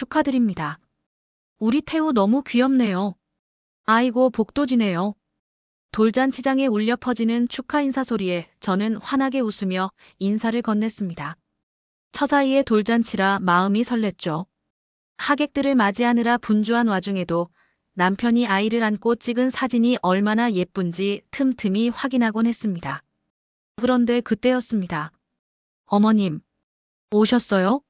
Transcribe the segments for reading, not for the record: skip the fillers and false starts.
축하드립니다. 우리 태우 너무 귀엽네요. 아이고 복도지네요. 돌잔치장에 울려 퍼지는 축하 인사 소리에 저는 환하게 웃으며 인사를 건넸습니다. 처사이의 돌잔치라 마음이 설렜죠. 하객들을 맞이하느라 분주한 와중에도 남편이 아이를 안고 찍은 사진이 얼마나 예쁜지 틈틈이 확인하곤 했습니다. 그런데 그때였습니다. 어머님, 오셨어요?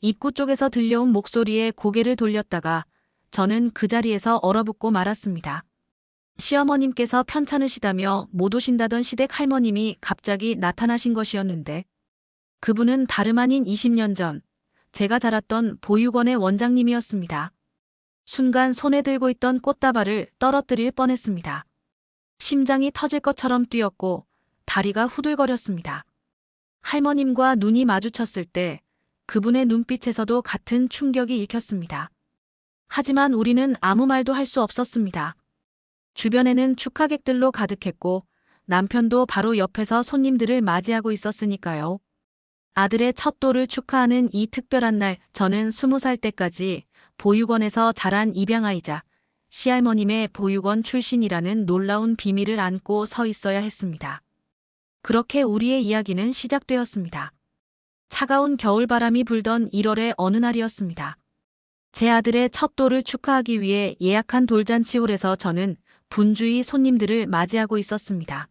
입구 쪽에서 들려온 목소리에 고개를 돌렸다가 저는 그 자리에서 얼어붙고 말았습니다. 시어머님께서 편찮으시다며 못 오신다던 시댁 할머님이 갑자기 나타나신 것이었는데 그분은 다름 아닌 20년 전 제가 자랐던 보육원의 원장님이었습니다. 순간 손에 들고 있던 꽃다발을 떨어뜨릴 뻔했습니다. 심장이 터질 것처럼 뛰었고 다리가 후들거렸습니다. 할머님과 눈이 마주쳤을 때 그분의 눈빛에서도 같은 충격이 읽혔습니다. 하지만 우리는 아무 말도 할 수 없었습니다. 주변에는 축하객들로 가득했고 남편도 바로 옆에서 손님들을 맞이하고 있었으니까요. 아들의 첫 돌을 축하하는 이 특별한 날, 저는 20살 때까지 보육원에서 자란 입양아이자 시할머님의 보육원 출신이라는 놀라운 비밀을 안고 서 있어야 했습니다. 그렇게 우리의 이야기는 시작되었습니다. 차가운 겨울바람이 불던 1월의 어느 날이었습니다. 제 아들의 첫 돌을 축하하기 위해 예약한 돌잔치홀에서 저는 분주히 손님들을 맞이하고 있었습니다.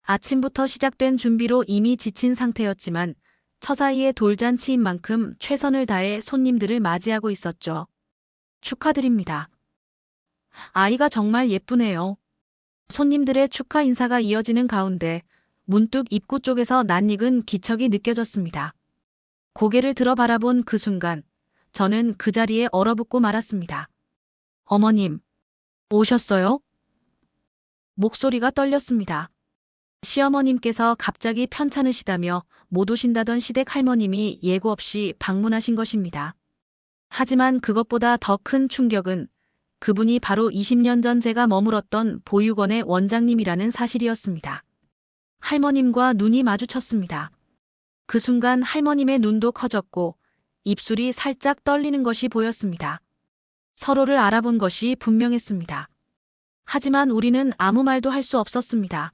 아침부터 시작된 준비로 이미 지친 상태였지만 처사이의 돌잔치인 만큼 최선을 다해 손님들을 맞이하고 있었죠. 축하드립니다. 아이가 정말 예쁘네요. 손님들의 축하 인사가 이어지는 가운데 문득 입구 쪽에서 낯익은 기척이 느껴졌습니다. 고개를 들어 바라본 그 순간 저는 그 자리에 얼어붙고 말았습니다. 어머님, 오셨어요? 목소리가 떨렸습니다. 시어머님께서 갑자기 편찮으시다며 못 오신다던 시댁 할머님이 예고 없이 방문하신 것입니다. 하지만 그것보다 더 큰 충격은 그분이 바로 20년 전 제가 머물었던 보육원의 원장님이라는 사실이었습니다. 할머님과 눈이 마주쳤습니다. 그 순간 할머님의 눈도 커졌고 입술이 살짝 떨리는 것이 보였습니다. 서로를 알아본 것이 분명했습니다. 하지만 우리는 아무 말도 할 수 없었습니다.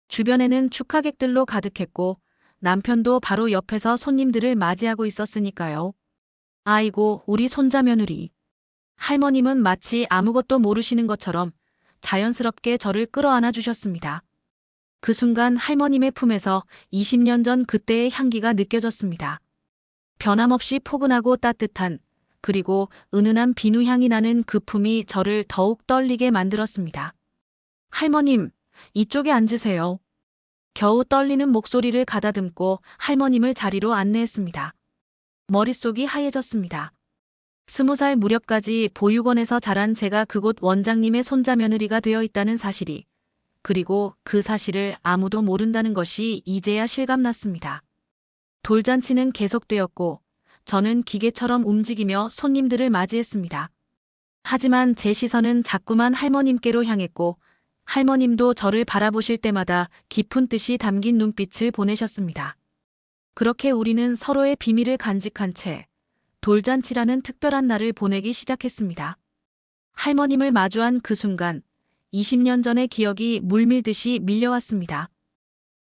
주변에는 축하객들로 가득했고 남편도 바로 옆에서 손님들을 맞이하고 있었으니까요. 아이고, 우리 손자 며느리. 할머님은 마치 아무것도 모르시는 것처럼 자연스럽게 저를 끌어안아 주셨습니다. 그 순간 할머님의 품에서 20년 전 그때의 향기가 느껴졌습니다. 변함없이 포근하고 따뜻한, 그리고 은은한 비누향이 나는 그 품이 저를 더욱 떨리게 만들었습니다. 할머님, 이쪽에 앉으세요. 겨우 떨리는 목소리를 가다듬고 할머님을 자리로 안내했습니다. 머릿속이 하얘졌습니다. 20살 무렵까지 보육원에서 자란 제가 그곳 원장님의 손자 며느리가 되어 있다는 사실이, 그리고 그 사실을 아무도 모른다는 것이 이제야 실감났습니다. 돌잔치는 계속되었고 저는 기계처럼 움직이며 손님들을 맞이했습니다. 하지만 제 시선은 자꾸만 할머님께로 향했고 할머님도 저를 바라보실 때마다 깊은 뜻이 담긴 눈빛을 보내셨습니다. 그렇게 우리는 서로의 비밀을 간직한 채 돌잔치라는 특별한 날을 보내기 시작했습니다. 할머님을 마주한 그 순간 20년 전의 기억이 물밀듯이 밀려왔습니다.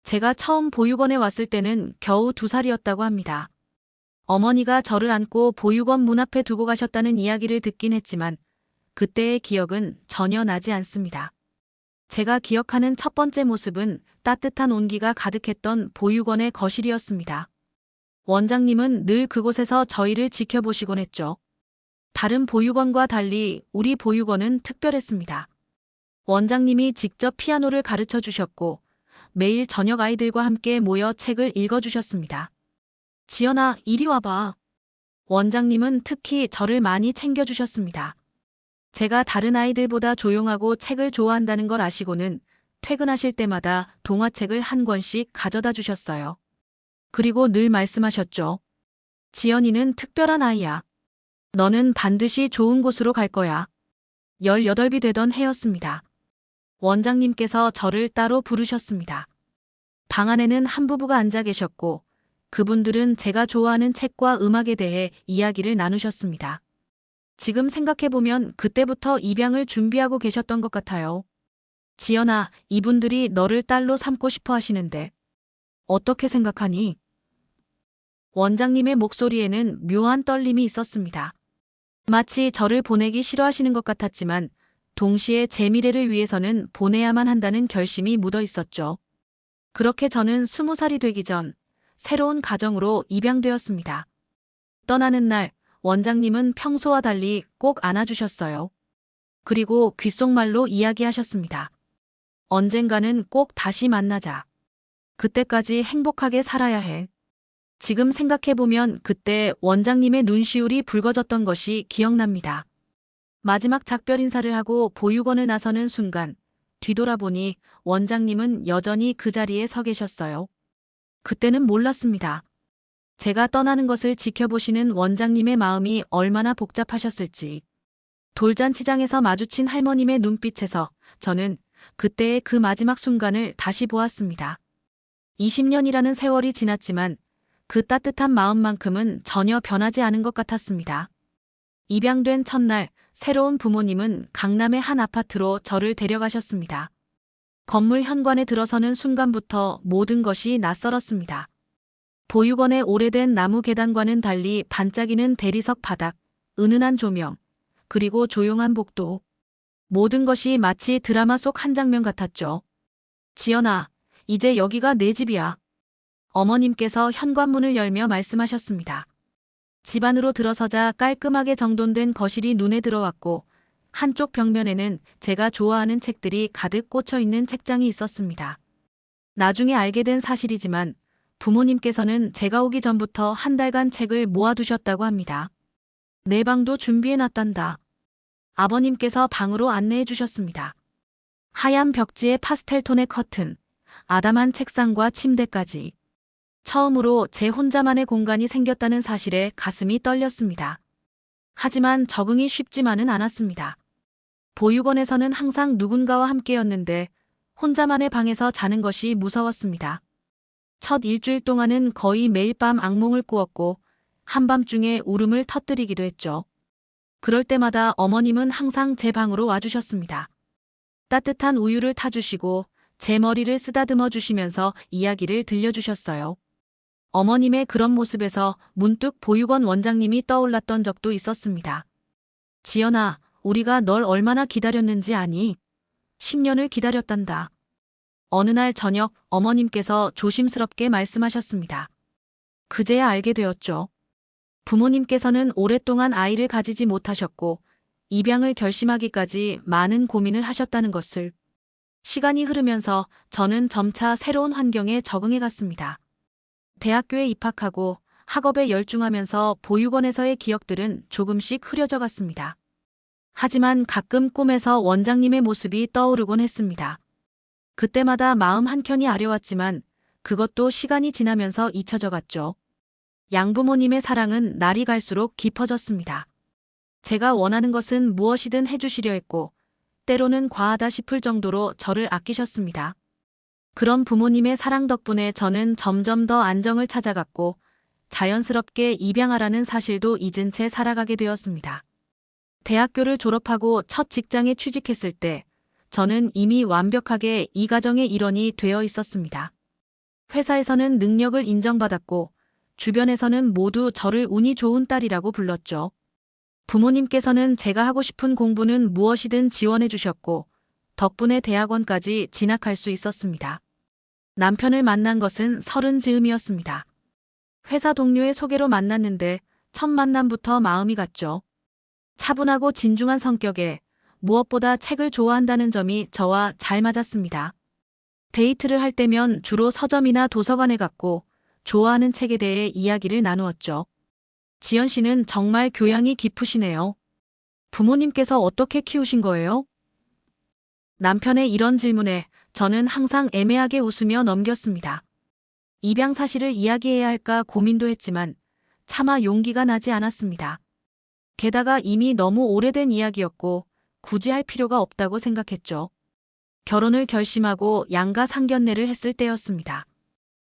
제가 처음 보육원에 왔을 때는 겨우 2살이었다고 합니다. 어머니가 저를 안고 보육원 문 앞에 두고 가셨다는 이야기를 듣긴 했지만 그때의 기억은 전혀 나지 않습니다. 제가 기억하는 첫 번째 모습은 따뜻한 온기가 가득했던 보육원의 거실이었습니다. 원장님은 늘 그곳에서 저희를 지켜보시곤 했죠. 다른 보육원과 달리 우리 보육원은 특별했습니다. 원장님이 직접 피아노를 가르쳐 주셨고 매일 저녁 아이들과 함께 모여 책을 읽어주셨습니다. 지연아, 이리 와봐. 원장님은 특히 저를 많이 챙겨주셨습니다. 제가 다른 아이들보다 조용하고 책을 좋아한다는 걸 아시고는 퇴근하실 때마다 동화책을 한 권씩 가져다 주셨어요. 그리고 늘 말씀하셨죠. 지연이는 특별한 아이야. 너는 반드시 좋은 곳으로 갈 거야. 18이 되던 해였습니다. 원장님께서 저를 따로 부르셨습니다. 방 안에는 한 부부가 앉아 계셨고 그분들은 제가 좋아하는 책과 음악에 대해 이야기를 나누셨습니다. 지금 생각해보면 그때부터 입양을 준비하고 계셨던 것 같아요. 지연아, 이분들이 너를 딸로 삼고 싶어 하시는데 어떻게 생각하니? 원장님의 목소리에는 묘한 떨림이 있었습니다. 마치 저를 보내기 싫어하시는 것 같았지만 동시에 제 미래를 위해서는 보내야만 한다는 결심이 묻어 있었죠. 그렇게 저는 20살이 되기 전 새로운 가정으로 입양되었습니다. 떠나는 날 원장님은 평소와 달리 꼭 안아주셨어요. 그리고 귓속말로 이야기하셨습니다. 언젠가는 꼭 다시 만나자. 그때까지 행복하게 살아야 해. 지금 생각해보면 그때 원장님의 눈시울이 붉어졌던 것이 기억납니다. 마지막 작별 인사를 하고 보육원을 나서는 순간 뒤돌아보니 원장님은 여전히 그 자리에 서 계셨어요. 그때는 몰랐습니다. 제가 떠나는 것을 지켜보시는 원장님의 마음이 얼마나 복잡하셨을지. 돌잔치장에서 마주친 할머님의 눈빛에서 저는 그때의 그 마지막 순간을 다시 보았습니다. 20년이라는 세월이 지났지만 그 따뜻한 마음만큼은 전혀 변하지 않은 것 같았습니다. 입양된 첫날 새로운 부모님은 강남의 한 아파트로 저를 데려가셨습니다. 건물 현관에 들어서는 순간부터 모든 것이 낯설었습니다. 보육원의 오래된 나무 계단과는 달리 반짝이는 대리석 바닥, 은은한 조명, 그리고 조용한 복도. 모든 것이 마치 드라마 속 한 장면 같았죠. 지연아, 이제 여기가 내 집이야. 어머님께서 현관문을 열며 말씀하셨습니다. 집 안으로 들어서자 깔끔하게 정돈된 거실이 눈에 들어왔고 한쪽 벽면에는 제가 좋아하는 책들이 가득 꽂혀 있는 책장이 있었습니다. 나중에 알게 된 사실이지만 부모님께서는 제가 오기 전부터 한 달간 책을 모아두셨다고 합니다. 내 방도 준비해놨단다. 아버님께서 방으로 안내해 주셨습니다. 하얀 벽지에 파스텔톤의 커튼, 아담한 책상과 침대까지. 처음으로 제 혼자만의 공간이 생겼다는 사실에 가슴이 떨렸습니다. 하지만 적응이 쉽지만은 않았습니다. 보육원에서는 항상 누군가와 함께였는데 혼자만의 방에서 자는 것이 무서웠습니다. 첫 일주일 동안은 거의 매일 밤 악몽을 꾸었고 한밤중에 울음을 터뜨리기도 했죠. 그럴 때마다 어머님은 항상 제 방으로 와주셨습니다. 따뜻한 우유를 타주시고 제 머리를 쓰다듬어 주시면서 이야기를 들려주셨어요. 어머님의 그런 모습에서 문득 보육원 원장님이 떠올랐던 적도 있었습니다. 지연아, 우리가 널 얼마나 기다렸는지 아니? 10년을 기다렸단다. 어느 날 저녁 어머님께서 조심스럽게 말씀하셨습니다. 그제야 알게 되었죠. 부모님께서는 오랫동안 아이를 가지지 못하셨고 입양을 결심하기까지 많은 고민을 하셨다는 것을. 시간이 흐르면서 저는 점차 새로운 환경에 적응해 갔습니다. 대학교에 입학하고 학업에 열중하면서 보육원에서의 기억들은 조금씩 흐려져 갔습니다. 하지만 가끔 꿈에서 원장님의 모습이 떠오르곤 했습니다. 그때마다 마음 한켠이 아려왔지만 그것도 시간이 지나면서 잊혀져 갔죠. 양부모님의 사랑은 날이 갈수록 깊어졌습니다. 제가 원하는 것은 무엇이든 해주시려 했고 때로는 과하다 싶을 정도로 저를 아끼셨습니다. 그런 부모님의 사랑 덕분에 저는 점점 더 안정을 찾아갔고 자연스럽게 입양하라는 사실도 잊은 채 살아가게 되었습니다. 대학교를 졸업하고 첫 직장에 취직했을 때 저는 이미 완벽하게 이 가정의 일원이 되어 있었습니다. 회사에서는 능력을 인정받았고 주변에서는 모두 저를 운이 좋은 딸이라고 불렀죠. 부모님께서는 제가 하고 싶은 공부는 무엇이든 지원해 주셨고 덕분에 대학원까지 진학할 수 있었습니다. 남편을 만난 것은 30즈음이었습니다. 회사 동료의 소개로 만났는데 첫 만남부터 마음이 갔죠. 차분하고 진중한 성격에 무엇보다 책을 좋아한다는 점이 저와 잘 맞았습니다. 데이트를 할 때면 주로 서점이나 도서관에 갔고 좋아하는 책에 대해 이야기를 나누었죠. 지연 씨는 정말 교양이 깊으시네요. 부모님께서 어떻게 키우신 거예요? 남편의 이런 질문에 저는 항상 애매하게 웃으며 넘겼습니다. 입양 사실을 이야기해야 할까 고민도 했지만 차마 용기가 나지 않았습니다. 게다가 이미 너무 오래된 이야기였고 굳이 할 필요가 없다고 생각했죠. 결혼을 결심하고 양가 상견례를 했을 때였습니다.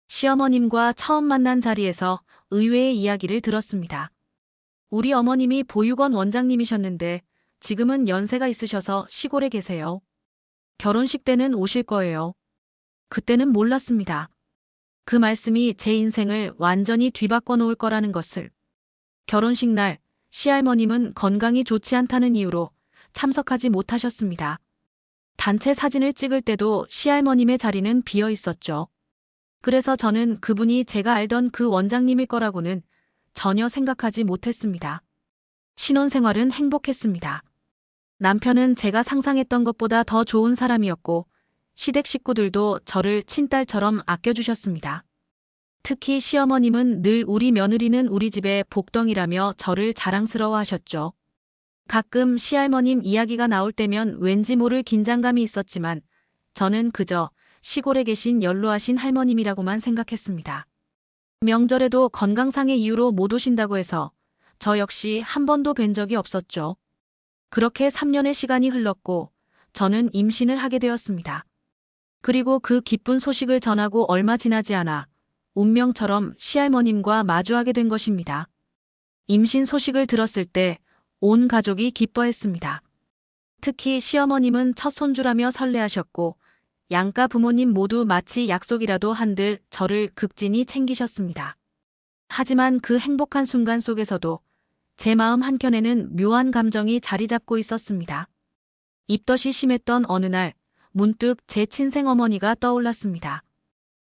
시어머님과 처음 만난 자리에서 의외의 이야기를 들었습니다. 우리 어머님이 보육원 원장님이셨는데 지금은 연세가 있으셔서 시골에 계세요. 결혼식 때는 오실 거예요. 그때는 몰랐습니다. 그 말씀이 제 인생을 완전히 뒤바꿔 놓을 거라는 것을. 결혼식 날 시할머님은 건강이 좋지 않다는 이유로 참석하지 못하셨습니다. 단체 사진을 찍을 때도 시할머님의 자리는 비어 있었죠. 그래서 저는 그분이 제가 알던 그 원장님일 거라고는 전혀 생각하지 못했습니다. 신혼생활은 행복했습니다. 남편은 제가 상상했던 것보다 더 좋은 사람이었고 시댁 식구들도 저를 친딸처럼 아껴주셨습니다. 특히 시어머님은 늘 우리 며느리는 우리 집의 복덩이라며 저를 자랑스러워하셨죠. 가끔 시할머님 이야기가 나올 때면 왠지 모를 긴장감이 있었지만 저는 그저 시골에 계신 연로하신 할머님이라고만 생각했습니다. 명절에도 건강상의 이유로 못 오신다고 해서 저 역시 한 번도 뵌 적이 없었죠. 그렇게 3년의 시간이 흘렀고 저는 임신을 하게 되었습니다. 그리고 그 기쁜 소식을 전하고 얼마 지나지 않아 운명처럼 시할머님과 마주하게 된 것입니다. 임신 소식을 들었을 때 온 가족이 기뻐했습니다. 특히 시어머님은 첫 손주라며 설레하셨고 양가 부모님 모두 마치 약속이라도 한 듯 저를 극진히 챙기셨습니다. 하지만 그 행복한 순간 속에서도 제 마음 한켠에는 묘한 감정이 자리 잡고 있었습니다. 입덧이 심했던 어느 날 문득 제 친생어머니가 떠올랐습니다.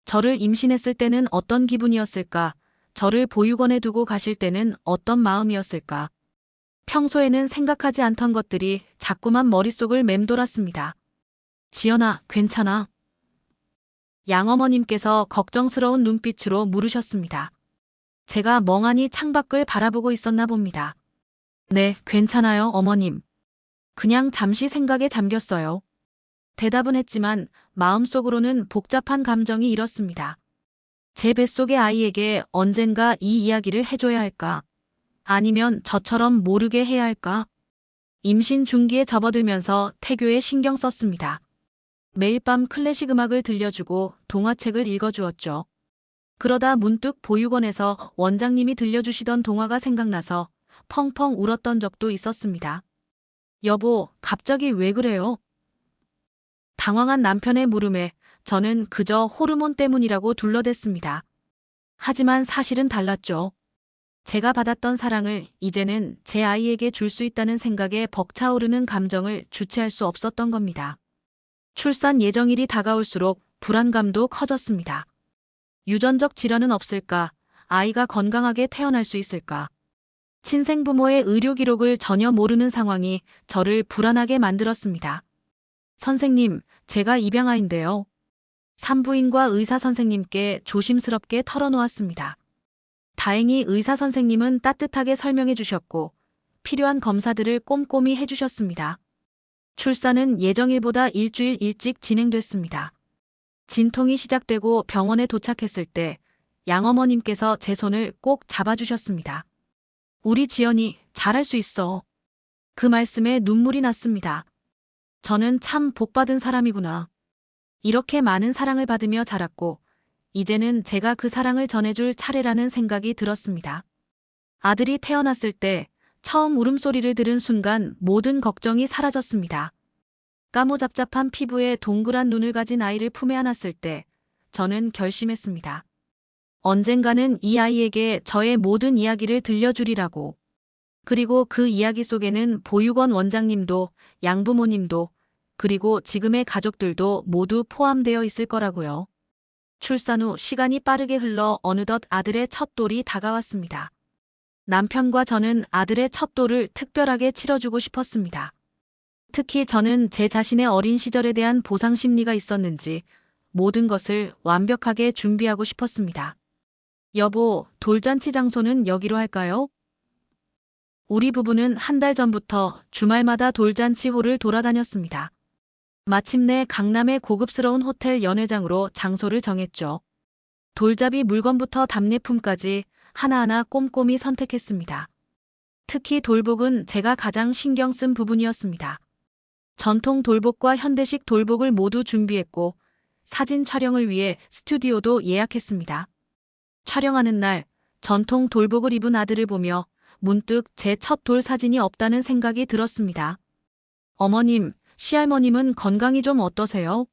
저를 임신했을 때는 어떤 기분이었을까? 저를 보육원에 두고 가실 때는 어떤 마음이었을까? 평소에는 생각하지 않던 것들이 자꾸만 머릿속을 맴돌았습니다. 지연아, 괜찮아? 양어머님께서 걱정스러운 눈빛으로 물으셨습니다. 제가 멍하니 창밖을 바라보고 있었나 봅니다. 네, 괜찮아요, 어머님. 그냥 잠시 생각에 잠겼어요. 대답은 했지만 마음속으로는 복잡한 감정이 일었습니다. 제 뱃속의 아이에게 언젠가 이 이야기를 해줘야 할까? 아니면 저처럼 모르게 해야 할까? 임신 중기에 접어들면서 태교에 신경 썼습니다. 매일 밤 클래식 음악을 들려주고 동화책을 읽어주었죠. 그러다 문득 보육원에서 원장님이 들려주시던 동화가 생각나서 펑펑 울었던 적도 있었습니다. 여보, 갑자기 왜 그래요? 당황한 남편의 물음에 저는 그저 호르몬 때문이라고 둘러댔습니다. 하지만 사실은 달랐죠. 제가 받았던 사랑을 이제는 제 아이에게 줄 수 있다는 생각에 벅차오르는 감정을 주체할 수 없었던 겁니다. 출산 예정일이 다가올수록 불안감도 커졌습니다. 유전적 질환은 없을까? 아이가 건강하게 태어날 수 있을까? 친생부모의 의료 기록을 전혀 모르는 상황이 저를 불안하게 만들었습니다. 선생님, 제가 입양아인데요. 산부인과 의사 선생님께 조심스럽게 털어놓았습니다. 다행히 의사 선생님은 따뜻하게 설명해 주셨고 필요한 검사들을 꼼꼼히 해주셨습니다. 출산은 예정일보다 일주일 일찍 진행됐습니다. 진통이 시작되고 병원에 도착했을 때 양어머님께서 제 손을 꼭 잡아주셨습니다. 우리 지연이 잘할 수 있어. 그 말씀에 눈물이 났습니다. 저는 참 복받은 사람이구나. 이렇게 많은 사랑을 받으며 자랐고 이제는 제가 그 사랑을 전해줄 차례라는 생각이 들었습니다. 아들이 태어났을 때 처음 울음소리를 들은 순간 모든 걱정이 사라졌습니다. 까무잡잡한 피부에 동그란 눈을 가진 아이를 품에 안았을 때 저는 결심했습니다. 언젠가는 이 아이에게 저의 모든 이야기를 들려주리라고. 그리고 그 이야기 속에는 보육원 원장님도 양부모님도 그리고 지금의 가족들도 모두 포함되어 있을 거라고요. 출산 후 시간이 빠르게 흘러 어느덧 아들의 첫 돌이 다가왔습니다. 남편과 저는 아들의 첫 돌을 특별하게 치러주고 싶었습니다. 특히 저는 제 자신의 어린 시절에 대한 보상 심리가 있었는지 모든 것을 완벽하게 준비하고 싶었습니다. 여보, 돌잔치 장소는 여기로 할까요? 우리 부부는 한 달 전부터 주말마다 돌잔치 홀을 돌아다녔습니다. 마침내 강남의 고급스러운 호텔 연회장으로 장소를 정했죠. 돌잡이 물건부터 답례품까지 하나하나 꼼꼼히 선택했습니다. 특히 돌복은 제가 가장 신경 쓴 부분이었습니다. 전통 돌복과 현대식 돌복을 모두 준비했고 사진 촬영을 위해 스튜디오도 예약했습니다. 촬영하는 날 전통 돌복을 입은 아들을 보며 문득 제 첫 돌 사진이 없다는 생각이 들었습니다. 어머님, 시할머님은 건강이 좀 어떠세요?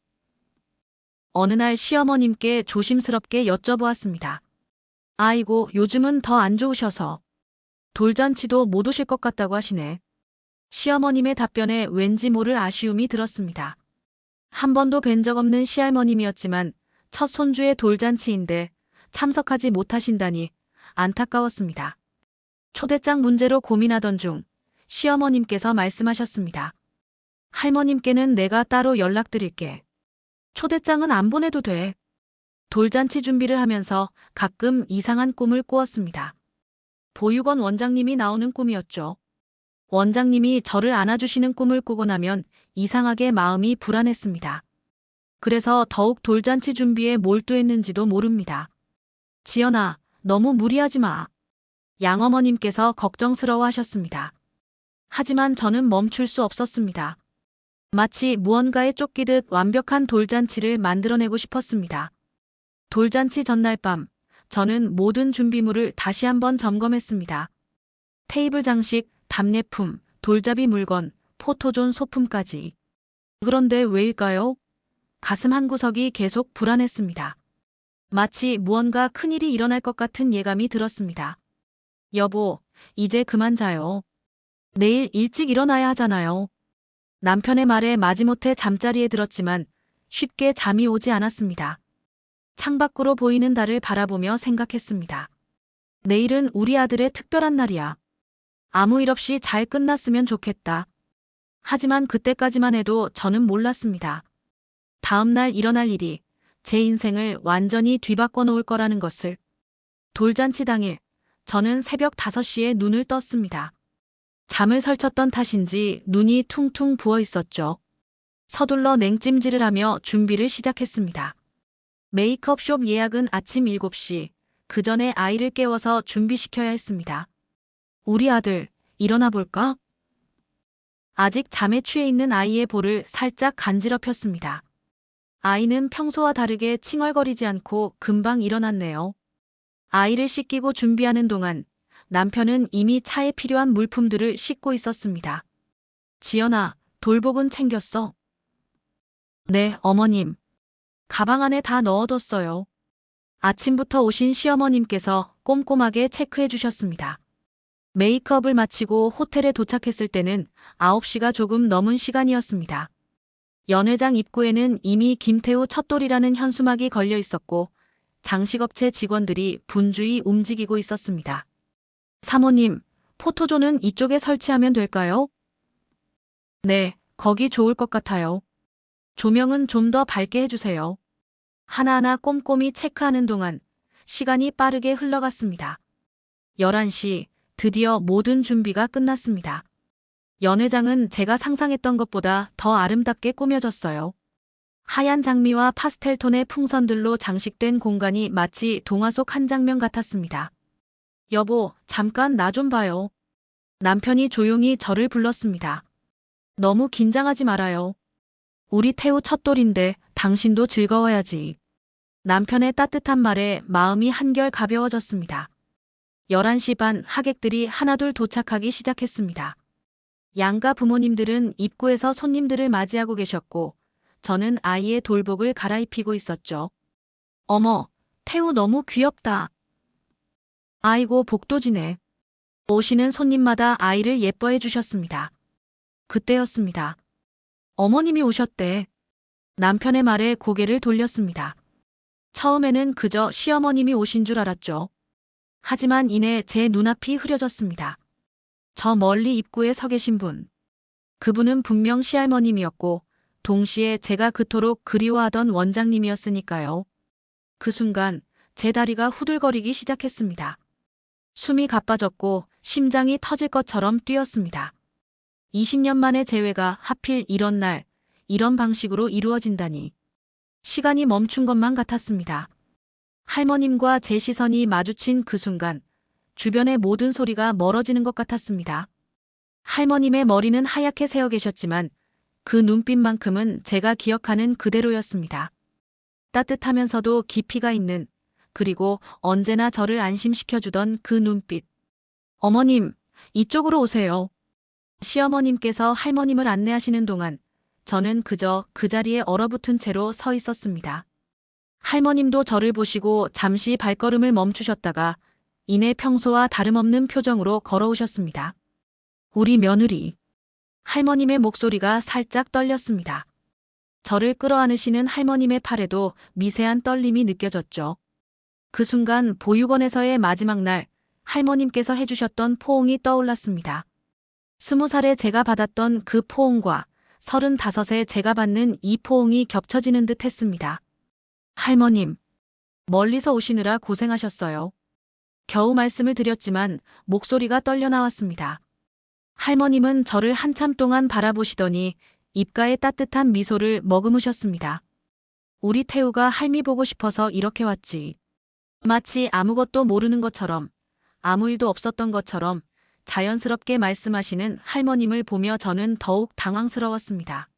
어느 날 시어머님께 조심스럽게 여쭤보았습니다. 아이고, 요즘은 더 안 좋으셔서 돌잔치도 못 오실 것 같다고 하시네. 시어머님의 답변에 왠지 모를 아쉬움이 들었습니다. 한 번도 뵌 적 없는 시할머님이었지만 첫 손주의 돌잔치인데 참석하지 못하신다니 안타까웠습니다. 초대장 문제로 고민하던 중 시어머님께서 말씀하셨습니다. 할머님께는 내가 따로 연락드릴게. 초대장은 안 보내도 돼. 돌잔치 준비를 하면서 가끔 이상한 꿈을 꾸었습니다. 보육원 원장님이 나오는 꿈이었죠. 원장님이 저를 안아주시는 꿈을 꾸고 나면 이상하게 마음이 불안했습니다. 그래서 더욱 돌잔치 준비에 몰두했는지도 모릅니다. 지연아, 너무 무리하지 마. 양어머님께서 걱정스러워 하셨습니다. 하지만 저는 멈출 수 없었습니다. 마치 무언가에 쫓기듯 완벽한 돌잔치를 만들어내고 싶었습니다. 돌잔치 전날 밤, 저는 모든 준비물을 다시 한번 점검했습니다. 테이블 장식, 답례품, 돌잡이 물건, 포토존 소품까지. 그런데 왜일까요? 가슴 한구석이 계속 불안했습니다. 마치 무언가 큰일이 일어날 것 같은 예감이 들었습니다. 여보, 이제 그만 자요. 내일 일찍 일어나야 하잖아요. 남편의 말에 마지못해 잠자리에 들었지만 쉽게 잠이 오지 않았습니다. 창밖으로 보이는 달을 바라보며 생각했습니다. 내일은 우리 아들의 특별한 날이야. 아무 일 없이 잘 끝났으면 좋겠다. 하지만 그때까지만 해도 저는 몰랐습니다. 다음 날 일어날 일이 제 인생을 완전히 뒤바꿔 놓을 거라는 것을. 돌잔치 당일, 저는 새벽 5시에 눈을 떴습니다. 잠을 설쳤던 탓인지 눈이 퉁퉁 부어 있었죠. 서둘러 냉찜질을 하며 준비를 시작했습니다. 메이크업숍 예약은 아침 7시, 그 전에 아이를 깨워서 준비시켜야 했습니다. 우리 아들, 일어나 볼까? 아직 잠에 취해 있는 아이의 볼을 살짝 간지럽혔습니다. 아이는 평소와 다르게 칭얼거리지 않고 금방 일어났네요. 아이를 씻기고 준비하는 동안 남편은 이미 차에 필요한 물품들을 싣고 있었습니다. 지연아, 돌복은 챙겼어? 네, 어머님. 가방 안에 다 넣어뒀어요. 아침부터 오신 시어머님께서 꼼꼼하게 체크해 주셨습니다. 메이크업을 마치고 호텔에 도착했을 때는 9시가 조금 넘은 시간이었습니다. 연회장 입구에는 이미 김태우 첫돌이라는 현수막이 걸려 있었고 장식업체 직원들이 분주히 움직이고 있었습니다. 사모님, 포토존은 이쪽에 설치하면 될까요? 네, 거기 좋을 것 같아요. 조명은 좀 더 밝게 해주세요. 하나하나 꼼꼼히 체크하는 동안 시간이 빠르게 흘러갔습니다. 11시, 드디어 모든 준비가 끝났습니다. 연회장은 제가 상상했던 것보다 더 아름답게 꾸며졌어요. 하얀 장미와 파스텔 톤의 풍선들로 장식된 공간이 마치 동화 속 한 장면 같았습니다. 여보, 잠깐 나 좀 봐요. 남편이 조용히 저를 불렀습니다. 너무 긴장하지 말아요. 우리 태우 첫돌인데 당신도 즐거워야지. 남편의 따뜻한 말에 마음이 한결 가벼워졌습니다. 11시 반 하객들이 하나둘 도착하기 시작했습니다. 양가 부모님들은 입구에서 손님들을 맞이하고 계셨고 저는 아이의 돌복을 갈아입히고 있었죠. 어머, 태우 너무 귀엽다. 아이고 복도지네. 오시는 손님마다 아이를 예뻐해 주셨습니다. 그때였습니다. 어머님이 오셨대. 남편의 말에 고개를 돌렸습니다. 처음에는 그저 시어머님이 오신 줄 알았죠. 하지만 이내 제 눈앞이 흐려졌습니다. 저 멀리 입구에 서 계신 분. 그분은 분명 시할머님이었고 동시에 제가 그토록 그리워하던 원장님이었으니까요. 그 순간 제 다리가 후들거리기 시작했습니다. 숨이 가빠졌고 심장이 터질 것처럼 뛰었습니다. 20년 만의 재회가 하필 이런 날, 이런 방식으로 이루어진다니. 시간이 멈춘 것만 같았습니다. 할머님과 제 시선이 마주친 그 순간 주변의 모든 소리가 멀어지는 것 같았습니다. 할머님의 머리는 하얗게 새어 계셨지만 그 눈빛만큼은 제가 기억하는 그대로였습니다. 따뜻하면서도 깊이가 있는, 그리고 언제나 저를 안심시켜주던 그 눈빛. 어머님, 이쪽으로 오세요. 시어머님께서 할머님을 안내하시는 동안 저는 그저 그 자리에 얼어붙은 채로 서 있었습니다. 할머님도 저를 보시고 잠시 발걸음을 멈추셨다가 이내 평소와 다름없는 표정으로 걸어오셨습니다. 우리 며느리. 할머님의 목소리가 살짝 떨렸습니다. 저를 끌어안으시는 할머님의 팔에도 미세한 떨림이 느껴졌죠. 그 순간 보육원에서의 마지막 날 할머님께서 해주셨던 포옹이 떠올랐습니다. 20살에 제가 받았던 그 포옹과 35에 제가 받는 이 포옹이 겹쳐지는 듯 했습니다. 할머님, 멀리서 오시느라 고생하셨어요. 겨우 말씀을 드렸지만 목소리가 떨려 나왔습니다. 할머님은 저를 한참 동안 바라보시더니 입가에 따뜻한 미소를 머금으셨습니다. 우리 태우가 할미 보고 싶어서 이렇게 왔지. 마치 아무것도 모르는 것처럼, 아무 일도 없었던 것처럼 자연스럽게 말씀하시는 할머님을 보며 저는 더욱 당황스러웠습니다.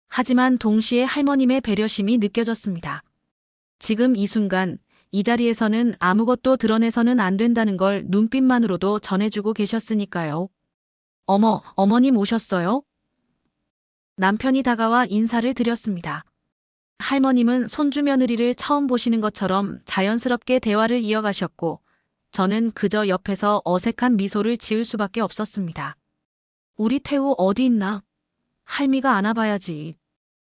하지만 동시에 할머님의 배려심이 느껴졌습니다. 지금 이 순간, 이 자리에서는 아무것도 드러내서는 안 된다는 걸 눈빛만으로도 전해주고 계셨으니까요. 어머, 어머님 오셨어요? 남편이 다가와 인사를 드렸습니다. 할머님은 손주 며느리를 처음 보시는 것처럼 자연스럽게 대화를 이어가셨고, 저는 그저 옆에서 어색한 미소를 지을 수밖에 없었습니다. 우리 태우 어디 있나? 할미가 안아봐야지.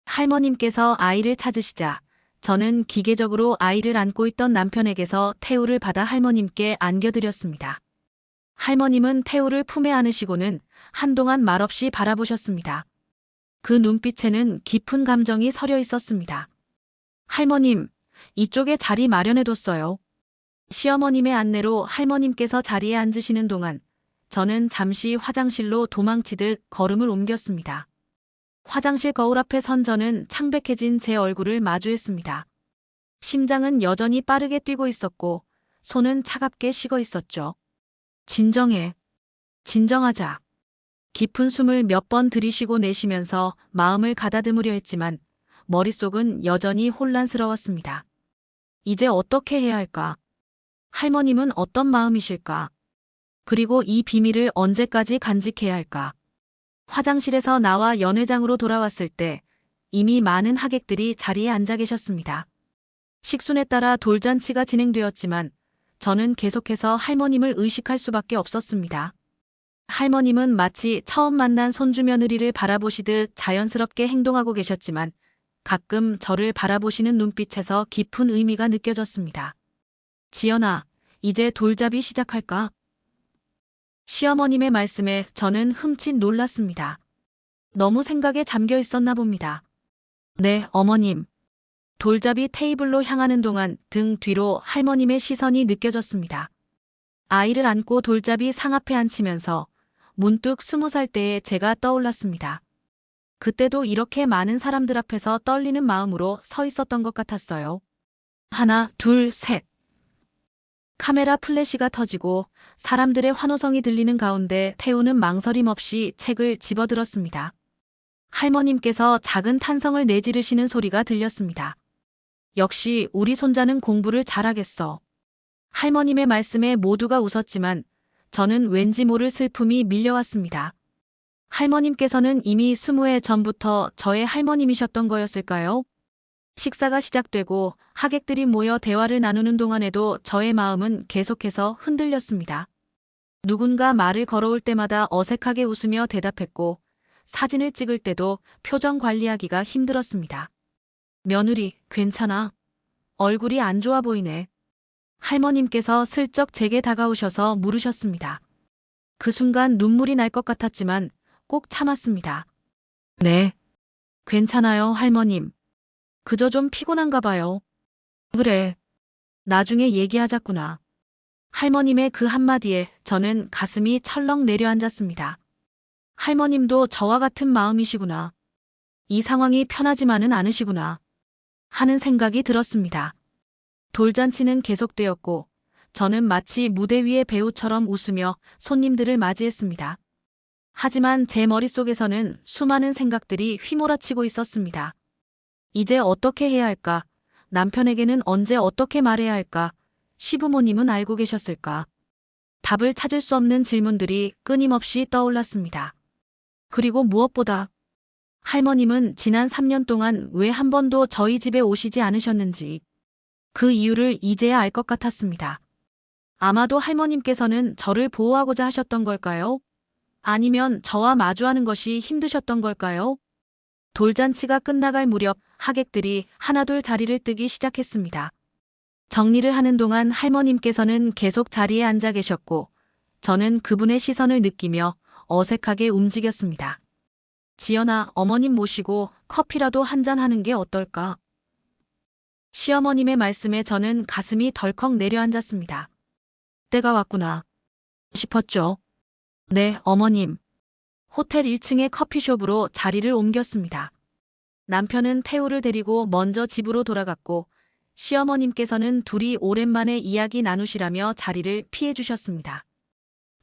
할머님께서 아이를 찾으시자 저는 기계적으로 아이를 안고 있던 남편에게서 태우를 받아 할머님께 안겨드렸습니다. 할머님은 태우를 품에 안으시고는 한동안 말없이 바라보셨습니다. 그 눈빛에는 깊은 감정이 서려 있었습니다. 할머님, 이쪽에 자리 마련해뒀어요. 시어머님의 안내로 할머님께서 자리에 앉으시는 동안 저는 잠시 화장실로 도망치듯 걸음을 옮겼습니다. 화장실 거울 앞에 선 저는 창백해진 제 얼굴을 마주했습니다. 심장은 여전히 빠르게 뛰고 있었고 손은 차갑게 식어 있었죠. 진정해. 진정하자. 깊은 숨을 몇 번 들이쉬고 내쉬면서 마음을 가다듬으려 했지만 머릿속은 여전히 혼란스러웠습니다. 이제 어떻게 해야 할까? 할머님은 어떤 마음이실까? 그리고 이 비밀을 언제까지 간직해야 할까? 화장실에서 나와 연회장으로 돌아왔을 때 이미 많은 하객들이 자리에 앉아 계셨습니다. 식순에 따라 돌잔치가 진행되었지만 저는 계속해서 할머님을 의식할 수밖에 없었습니다. 할머님은 마치 처음 만난 손주 며느리를 바라보시듯 자연스럽게 행동하고 계셨지만 가끔 저를 바라보시는 눈빛에서 깊은 의미가 느껴졌습니다. 지연아, 이제 돌잡이 시작할까? 시어머님의 말씀에 저는 흠칫 놀랐습니다. 너무 생각에 잠겨 있었나 봅니다. 네, 어머님. 돌잡이 테이블로 향하는 동안 등 뒤로 할머님의 시선이 느껴졌습니다. 아이를 안고 돌잡이 상 앞에 앉히면서 문득 20살 때의 제가 떠올랐습니다. 그때도 이렇게 많은 사람들 앞에서 떨리는 마음으로 서 있었던 것 같았어요. 하나, 둘, 셋. 카메라 플래시가 터지고 사람들의 환호성이 들리는 가운데 태우는 망설임 없이 책을 집어들었습니다. 할머님께서 작은 탄성을 내지르시는 소리가 들렸습니다. 역시 우리 손자는 공부를 잘하겠어. 할머님의 말씀에 모두가 웃었지만 저는 왠지 모를 슬픔이 밀려왔습니다. 할머님께서는 이미 20해 전부터 저의 할머님이셨던 거였을까요? 식사가 시작되고 하객들이 모여 대화를 나누는 동안에도 저의 마음은 계속해서 흔들렸습니다. 누군가 말을 걸어올 때마다 어색하게 웃으며 대답했고 사진을 찍을 때도 표정 관리하기가 힘들었습니다. 며느리, 괜찮아? 얼굴이 안 좋아 보이네. 할머님께서 슬쩍 제게 다가오셔서 물으셨습니다. 그 순간 눈물이 날 것 같았지만 꼭 참았습니다. 네. 괜찮아요, 할머님. 그저 좀 피곤한가 봐요. 그래. 나중에 얘기하자꾸나. 할머님의 그 한마디에 저는 가슴이 철렁 내려앉았습니다. 할머님도 저와 같은 마음이시구나. 이 상황이 편하지만은 않으시구나. 하는 생각이 들었습니다. 돌잔치는 계속되었고 저는 마치 무대 위의 배우처럼 웃으며 손님들을 맞이했습니다. 하지만 제 머릿속에서는 수많은 생각들이 휘몰아치고 있었습니다. 이제 어떻게 해야 할까? 남편에게는 언제 어떻게 말해야 할까? 시부모님은 알고 계셨을까? 답을 찾을 수 없는 질문들이 끊임없이 떠올랐습니다. 그리고 무엇보다 할머님은 지난 3년 동안 왜 한 번도 저희 집에 오시지 않으셨는지 그 이유를 이제야 알 것 같았습니다. 아마도 할머님께서는 저를 보호하고자 하셨던 걸까요? 아니면 저와 마주하는 것이 힘드셨던 걸까요? 돌잔치가 끝나갈 무렵 하객들이 하나둘 자리를 뜨기 시작했습니다. 정리를 하는 동안 할머님께서는 계속 자리에 앉아 계셨고 저는 그분의 시선을 느끼며 어색하게 움직였습니다. 지연아, 어머님 모시고 커피라도 한잔 하는 게 어떨까? 시어머님의 말씀에 저는 가슴이 덜컥 내려앉았습니다. 때가 왔구나 싶었죠. 네, 어머님. 호텔 1층의 커피숍으로 자리를 옮겼습니다. 남편은 태우를 데리고 먼저 집으로 돌아갔고 시어머님께서는 둘이 오랜만에 이야기 나누시라며 자리를 피해 주셨습니다.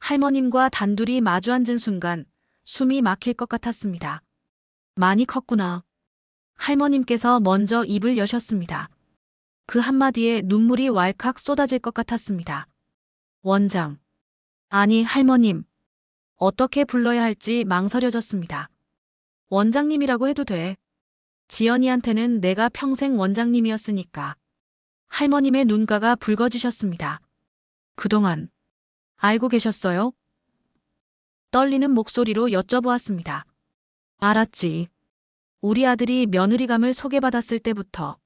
할머님과 단둘이 마주 앉은 순간 숨이 막힐 것 같았습니다. 많이 컸구나. 할머님께서 먼저 입을 여셨습니다. 그 한마디에 눈물이 왈칵 쏟아질 것 같았습니다. 원장. 아니, 할머님. 어떻게 불러야 할지 망설여졌습니다. 원장님이라고 해도 돼. 지연이한테는 내가 평생 원장님이었으니까. 할머님의 눈가가 붉어지셨습니다. 그동안 알고 계셨어요? 떨리는 목소리로 여쭤보았습니다. 알았지. 우리 아들이 며느리감을 소개받았을 때부터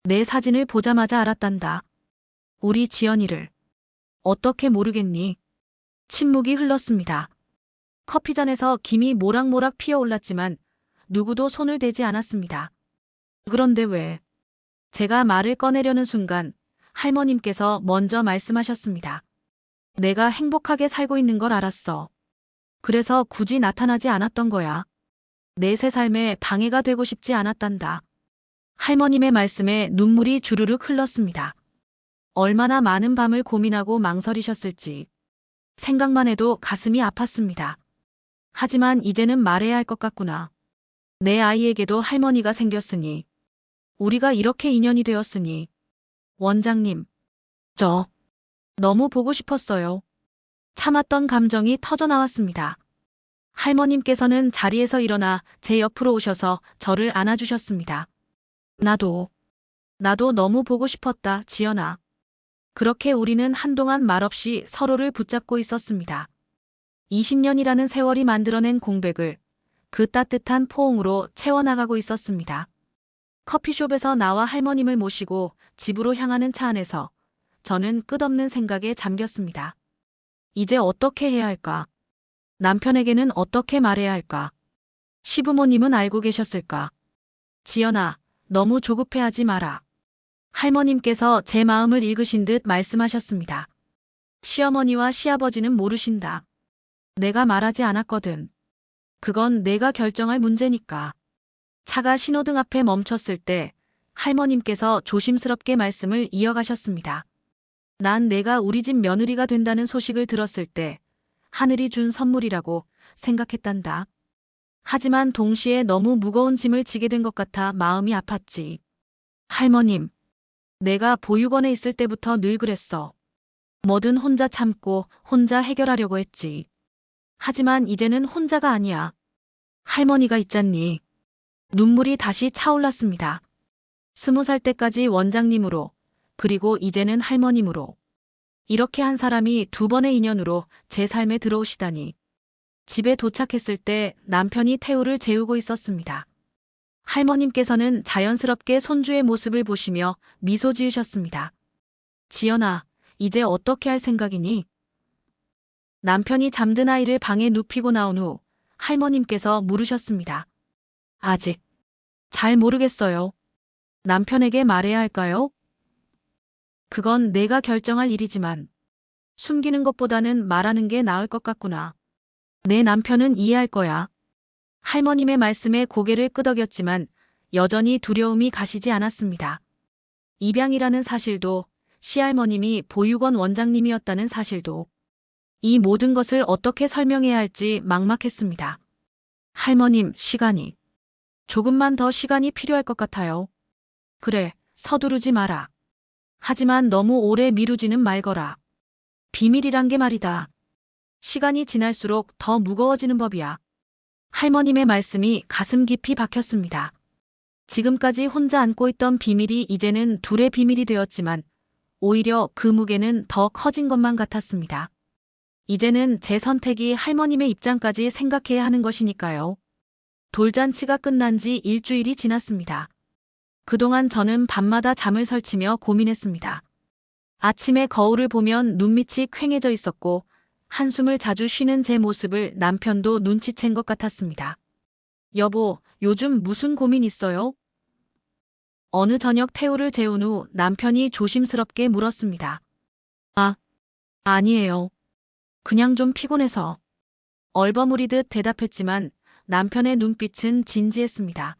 내 사진을 보자마자 알았단다. 우리 지연이를. 어떻게 모르겠니? 침묵이 흘렀습니다. 커피잔에서 김이 모락모락 피어올랐지만 누구도 손을 대지 않았습니다. 그런데 왜? 제가 말을 꺼내려는 순간 할머님께서 먼저 말씀하셨습니다. 내가 행복하게 살고 있는 걸 알았어. 그래서 굳이 나타나지 않았던 거야. 내 새 삶에 방해가 되고 싶지 않았단다. 할머님의 말씀에 눈물이 주르륵 흘렀습니다. 얼마나 많은 밤을 고민하고 망설이셨을지 생각만 해도 가슴이 아팠습니다. 하지만 이제는 말해야 할 것 같구나. 내 아이에게도 할머니가 생겼으니, 우리가 이렇게 인연이 되었으니. 원장님, 저 너무 보고 싶었어요. 참았던 감정이 터져나왔습니다. 할머님께서는 자리에서 일어나 제 옆으로 오셔서 저를 안아주셨습니다. 나도 너무 보고 싶었다, 지연아. 그렇게 우리는 한동안 말없이 서로를 붙잡고 있었습니다. 20년이라는 세월이 만들어낸 공백을 그 따뜻한 포옹으로 채워나가고 있었습니다. 커피숍에서 나와 할머님을 모시고 집으로 향하는 차 안에서 저는 끝없는 생각에 잠겼습니다. 이제 어떻게 해야 할까? 남편에게는 어떻게 말해야 할까? 시부모님은 알고 계셨을까? 지연아, 너무 조급해하지 마라. 할머님께서 제 마음을 읽으신 듯 말씀하셨습니다. 시어머니와 시아버지는 모르신다. 내가 말하지 않았거든. 그건 내가 결정할 문제니까. 차가 신호등 앞에 멈췄을 때 할머님께서 조심스럽게 말씀을 이어가셨습니다. 난 내가 우리 집 며느리가 된다는 소식을 들었을 때 하늘이 준 선물이라고 생각했단다. 하지만 동시에 너무 무거운 짐을 지게 된 것 같아 마음이 아팠지. 할머님, 내가 보육원에 있을 때부터 늘 그랬어. 뭐든 혼자 참고 혼자 해결하려고 했지. 하지만 이제는 혼자가 아니야. 할머니가 있잖니. 눈물이 다시 차올랐습니다. 20살 때까지 원장님으로, 그리고 이제는 할머님으로. 이렇게 한 사람이 두 번의 인연으로 제 삶에 들어오시다니. 집에 도착했을 때 남편이 태우를 재우고 있었습니다. 할머님께서는 자연스럽게 손주의 모습을 보시며 미소 지으셨습니다. 지연아, 이제 어떻게 할 생각이니? 남편이 잠든 아이를 방에 눕히고 나온 후 할머님께서 물으셨습니다. 아직 잘 모르겠어요. 남편에게 말해야 할까요? 그건 내가 결정할 일이지만 숨기는 것보다는 말하는 게 나을 것 같구나. 내 남편은 이해할 거야. 할머님의 말씀에 고개를 끄덕였지만 여전히 두려움이 가시지 않았습니다. 입양이라는 사실도, 시할머님이 보육원 원장님이었다는 사실도, 이 모든 것을 어떻게 설명해야 할지 막막했습니다. 할머님, 조금만 더 시간이 필요할 것 같아요. 그래, 서두르지 마라. 하지만 너무 오래 미루지는 말거라. 비밀이란 게 말이다. 시간이 지날수록 더 무거워지는 법이야. 할머님의 말씀이 가슴 깊이 박혔습니다. 지금까지 혼자 안고 있던 비밀이 이제는 둘의 비밀이 되었지만 오히려 그 무게는 더 커진 것만 같았습니다. 이제는 제 선택이 할머님의 입장까지 생각해야 하는 것이니까요. 돌잔치가 끝난 지 일주일이 지났습니다. 그동안 저는 밤마다 잠을 설치며 고민했습니다. 아침에 거울을 보면 눈밑이 퀭해져 있었고 한숨을 자주 쉬는 제 모습을 남편도 눈치챈 것 같았습니다. 여보, 요즘 무슨 고민 있어요? 어느 저녁 태우를 재운 후 남편이 조심스럽게 물었습니다. 아니에요. 그냥 좀 피곤해서. 얼버무리듯 대답했지만 남편의 눈빛은 진지했습니다.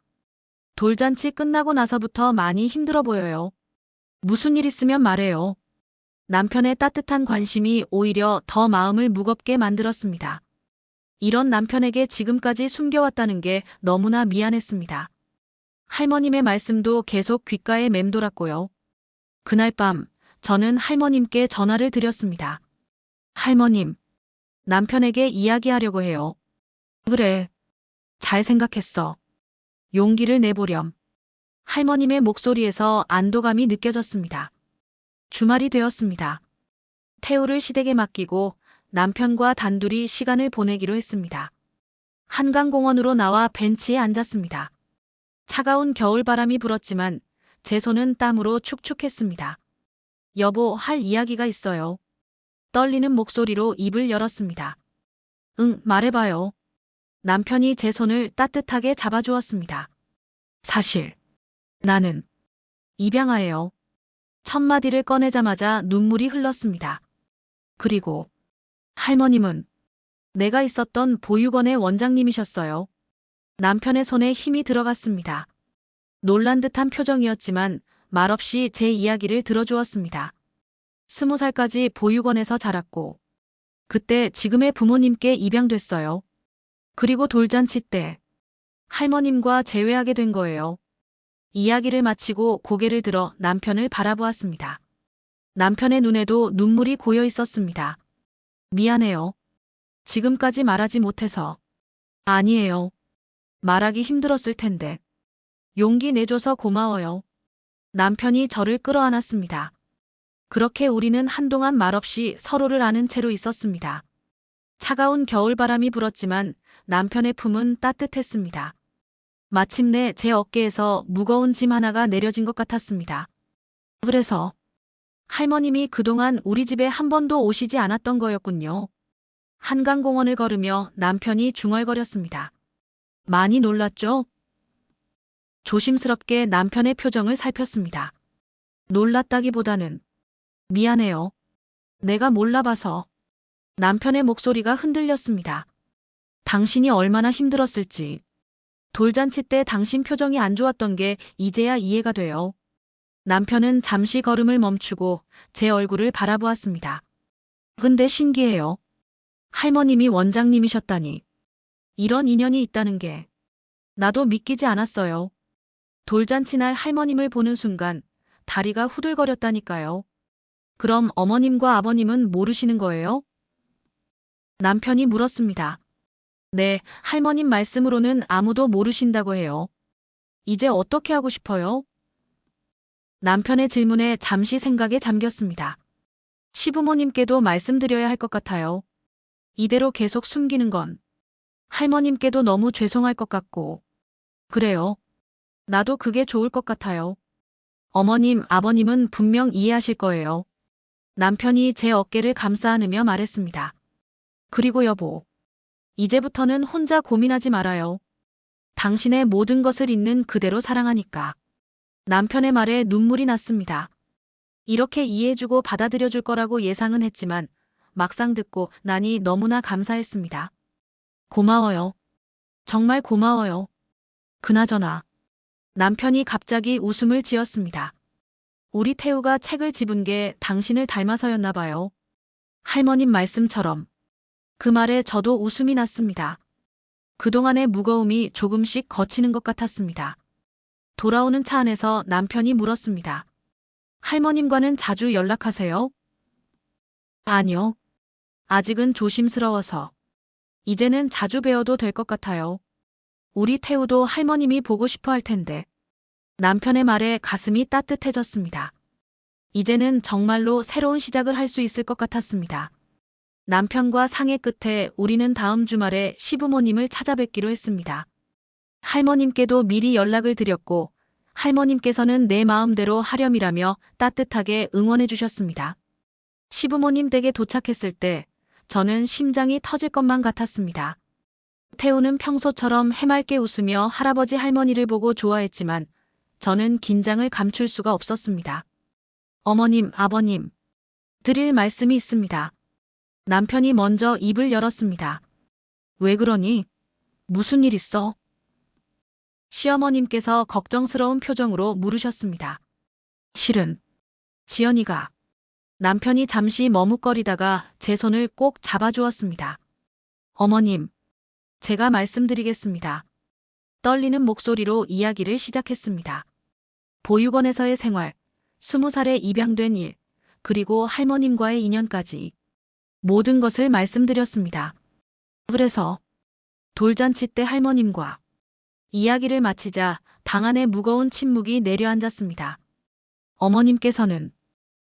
돌잔치 끝나고 나서부터 많이 힘들어 보여요. 무슨 일 있으면 말해요. 남편의 따뜻한 관심이 오히려 더 마음을 무겁게 만들었습니다. 이런 남편에게 지금까지 숨겨왔다는 게 너무나 미안했습니다. 할머님의 말씀도 계속 귓가에 맴돌았고요. 그날 밤 저는 할머님께 전화를 드렸습니다. 할머님, 남편에게 이야기하려고 해요. 그래. 잘 생각했어. 용기를 내보렴. 할머님의 목소리에서 안도감이 느껴졌습니다. 주말이 되었습니다. 태우를 시댁에 맡기고 남편과 단둘이 시간을 보내기로 했습니다. 한강공원으로 나와 벤치에 앉았습니다. 차가운 겨울바람이 불었지만 제 손은 땀으로 축축했습니다. 여보, 할 이야기가 있어요. 떨리는 목소리로 입을 열었습니다. 응, 말해봐요. 남편이 제 손을 따뜻하게 잡아주었습니다. 사실 나는 입양아예요. 첫 마디를 꺼내자마자 눈물이 흘렀습니다. 그리고 할머님은 내가 있었던 보육원의 원장님이셨어요. 남편의 손에 힘이 들어갔습니다. 놀란 듯한 표정이었지만 말없이 제 이야기를 들어주었습니다. 20살까지 보육원에서 자랐고 그때 지금의 부모님께 입양됐어요. 그리고 돌잔치 때 할머님과 재회하게 된 거예요. 이야기를 마치고 고개를 들어 남편을 바라보았습니다. 남편의 눈에도 눈물이 고여 있었습니다. 미안해요. 지금까지 말하지 못해서. 아니에요. 말하기 힘들었을 텐데. 용기 내줘서 고마워요. 남편이 저를 끌어안았습니다. 그렇게 우리는 한동안 말없이 서로를 아는 채로 있었습니다. 차가운 겨울바람이 불었지만 남편의 품은 따뜻했습니다. 마침내 제 어깨에서 무거운 짐 하나가 내려진 것 같았습니다. 그래서 할머님이 그동안 우리 집에 한 번도 오시지 않았던 거였군요. 한강공원을 걸으며 남편이 중얼거렸습니다. 많이 놀랐죠? 조심스럽게 남편의 표정을 살폈습니다. 놀랐다기보다는 미안해요. 내가 몰라봐서. 남편의 목소리가 흔들렸습니다. 당신이 얼마나 힘들었을지. 돌잔치 때 당신 표정이 안 좋았던 게 이제야 이해가 돼요. 남편은 잠시 걸음을 멈추고 제 얼굴을 바라보았습니다. 근데 신기해요. 할머님이 원장님이셨다니. 이런 인연이 있다는 게 나도 믿기지 않았어요. 돌잔치 날 할머님을 보는 순간 다리가 후들거렸다니까요. 그럼 어머님과 아버님은 모르시는 거예요? 남편이 물었습니다. 네, 할머님 말씀으로는 아무도 모르신다고 해요. 이제 어떻게 하고 싶어요? 남편의 질문에 잠시 생각에 잠겼습니다. 시부모님께도 말씀드려야 할 것 같아요. 이대로 계속 숨기는 건 할머님께도 너무 죄송할 것 같고. 그래요. 나도 그게 좋을 것 같아요. 어머님, 아버님은 분명 이해하실 거예요. 남편이 제 어깨를 감싸 안으며 말했습니다. 그리고 여보, 이제부터는 혼자 고민하지 말아요. 당신의 모든 것을 있는 그대로 사랑하니까. 남편의 말에 눈물이 났습니다. 이렇게 이해해주고 받아들여줄 거라고 예상은 했지만 막상 듣고 나니 너무나 감사했습니다. 고마워요. 정말 고마워요. 그나저나 남편이 갑자기 웃음을 지었습니다. 우리 태우가 책을 집은 게 당신을 닮아서였나 봐요. 할머님 말씀처럼. 그 말에 저도 웃음이 났습니다. 그동안의 무거움이 조금씩 거치는 것 같았습니다. 돌아오는 차 안에서 남편이 물었습니다. 할머님과는 자주 연락하세요? 아니요. 아직은 조심스러워서. 이제는 자주 뵈어도 될 것 같아요. 우리 태우도 할머님이 보고 싶어 할 텐데. 남편의 말에 가슴이 따뜻해졌습니다. 이제는 정말로 새로운 시작을 할 수 있을 것 같았습니다. 남편과 상의 끝에 우리는 다음 주말에 시부모님을 찾아뵙기로 했습니다. 할머님께도 미리 연락을 드렸고 할머님께서는 내 마음대로 하렴이라며 따뜻하게 응원해 주셨습니다. 시부모님 댁에 도착했을 때 저는 심장이 터질 것만 같았습니다. 태우는 평소처럼 해맑게 웃으며 할아버지 할머니를 보고 좋아했지만 저는 긴장을 감출 수가 없었습니다. 어머님, 아버님, 드릴 말씀이 있습니다. 남편이 먼저 입을 열었습니다. 왜 그러니? 무슨 일 있어? 시어머님께서 걱정스러운 표정으로 물으셨습니다. 실은 지연이가. 남편이 잠시 머뭇거리다가 제 손을 꼭 잡아주었습니다. 어머님, 제가 말씀드리겠습니다. 떨리는 목소리로 이야기를 시작했습니다. 보육원에서의 생활, 20살에 입양된 일, 그리고 할머님과의 인연까지 모든 것을 말씀드렸습니다. 그래서 돌잔치 때 할머님과 이야기를 마치자 방 안에 무거운 침묵이 내려앉았습니다. 어머님께서는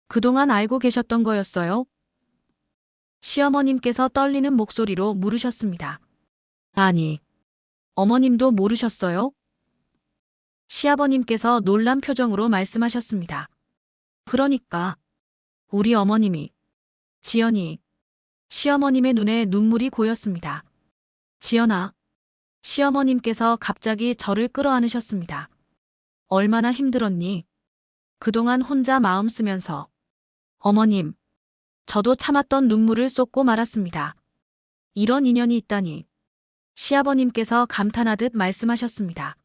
그동안 알고 계셨던 거였어요? 시어머님께서 떨리는 목소리로 물으셨습니다. 아니, 어머님도 모르셨어요? 시아버님께서 놀란 표정으로 말씀하셨습니다. 그러니까 우리 어머님이, 지연이. 시어머님의 눈에 눈물이 고였습니다. 지연아. 시어머님께서 갑자기 저를 끌어안으셨습니다. 얼마나 힘들었니? 그동안 혼자 마음 쓰면서. 어머님, 저도 참았던 눈물을 쏟고 말았습니다. 이런 인연이 있다니. 시아버님께서 감탄하듯 말씀하셨습니다.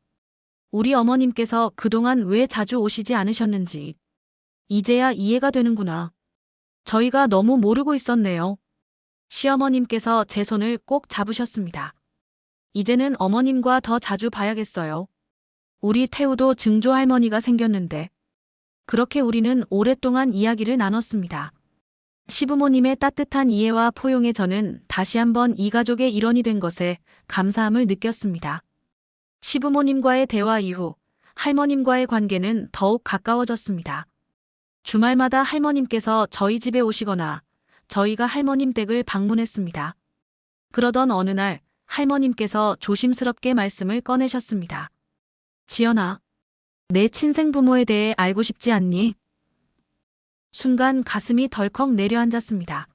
우리 어머님께서 그동안 왜 자주 오시지 않으셨는지 이제야 이해가 되는구나. 저희가 너무 모르고 있었네요. 시어머님께서 제 손을 꼭 잡으셨습니다. 이제는 어머님과 더 자주 봐야겠어요. 우리 태우도 증조 할머니가 생겼는데. 그렇게 우리는 오랫동안 이야기를 나눴습니다. 시부모님의 따뜻한 이해와 포용에 저는 다시 한번 이 가족의 일원이 된 것에 감사함을 느꼈습니다. 시부모님과의 대화 이후 할머님과의 관계는 더욱 가까워졌습니다. 주말마다 할머님께서 저희 집에 오시거나 저희가 할머님 댁을 방문했습니다. 그러던 어느 날 할머님께서 조심스럽게 말씀을 꺼내셨습니다. 지연아, 내 친생 부모에 대해 알고 싶지 않니? 순간 가슴이 덜컥 내려앉았습니다.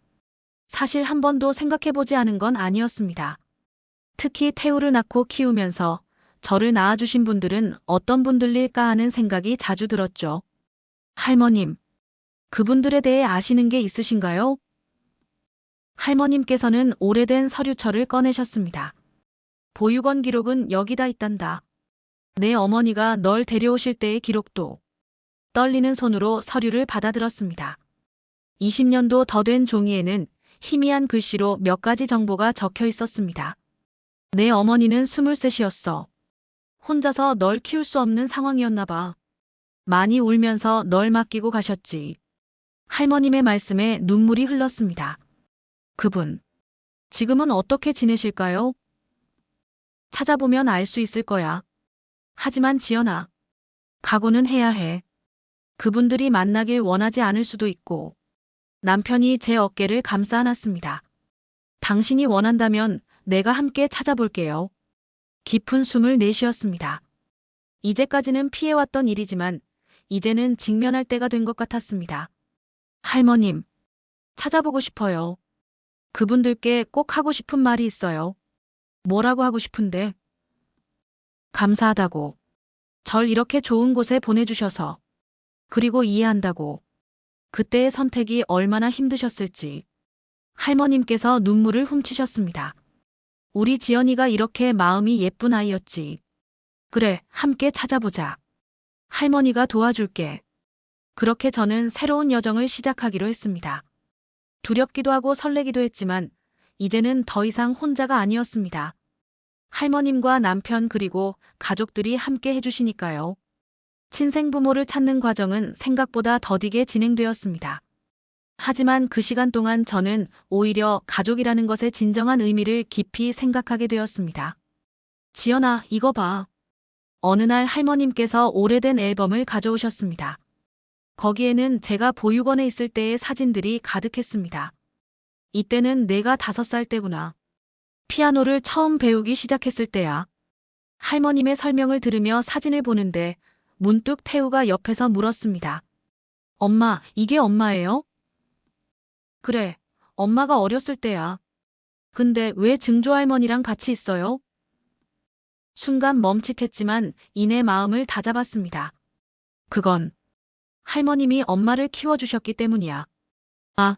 사실 한 번도 생각해보지 않은 건 아니었습니다. 특히 태우를 낳고 키우면서 저를 낳아주신 분들은 어떤 분들일까 하는 생각이 자주 들었죠. 할머님, 그분들에 대해 아시는 게 있으신가요? 할머님께서는 오래된 서류철을 꺼내셨습니다. 보육원 기록은 여기다 있단다. 내 어머니가 널 데려오실 때의 기록도. 떨리는 손으로 서류를 받아들었습니다. 20년도 더 된 종이에는 희미한 글씨로 몇 가지 정보가 적혀 있었습니다. 내 어머니는 23이었어. 혼자서 널 키울 수 없는 상황이었나 봐. 많이 울면서 널 맡기고 가셨지. 할머님의 말씀에 눈물이 흘렀습니다. 그분, 지금은 어떻게 지내실까요? 찾아보면 알 수 있을 거야. 하지만 지연아, 각오는 해야 해. 그분들이 만나길 원하지 않을 수도 있고. 남편이 제 어깨를 감싸 안았습니다. 당신이 원한다면 내가 함께 찾아볼게요. 깊은 숨을 내쉬었습니다. 이제까지는 피해왔던 일이지만 이제는 직면할 때가 된 것 같았습니다. 할머님, 찾아보고 싶어요. 그분들께 꼭 하고 싶은 말이 있어요. 뭐라고 하고 싶은데? 감사하다고. 절 이렇게 좋은 곳에 보내주셔서. 그리고 이해한다고. 그때의 선택이 얼마나 힘드셨을지. 할머님께서 눈물을 훔치셨습니다. 우리 지연이가 이렇게 마음이 예쁜 아이였지. 그래, 함께 찾아보자. 할머니가 도와줄게. 그렇게 저는 새로운 여정을 시작하기로 했습니다. 두렵기도 하고 설레기도 했지만 이제는 더 이상 혼자가 아니었습니다. 할머님과 남편 그리고 가족들이 함께 해주시니까요. 친생부모를 찾는 과정은 생각보다 더디게 진행되었습니다. 하지만 그 시간 동안 저는 오히려 가족이라는 것의 진정한 의미를 깊이 생각하게 되었습니다. 지연아, 이거 봐. 어느 날 할머님께서 오래된 앨범을 가져오셨습니다. 거기에는 제가 보육원에 있을 때의 사진들이 가득했습니다. 이때는 내가 5살 때구나. 피아노를 처음 배우기 시작했을 때야. 할머님의 설명을 들으며 사진을 보는데 문득 태우가 옆에서 물었습니다. 엄마, 이게 엄마예요? 그래, 엄마가 어렸을 때야. 근데 왜 증조할머니랑 같이 있어요? 순간 멈칫했지만 이내 마음을 다잡았습니다. 그건 할머님이 엄마를 키워주셨기 때문이야. 아,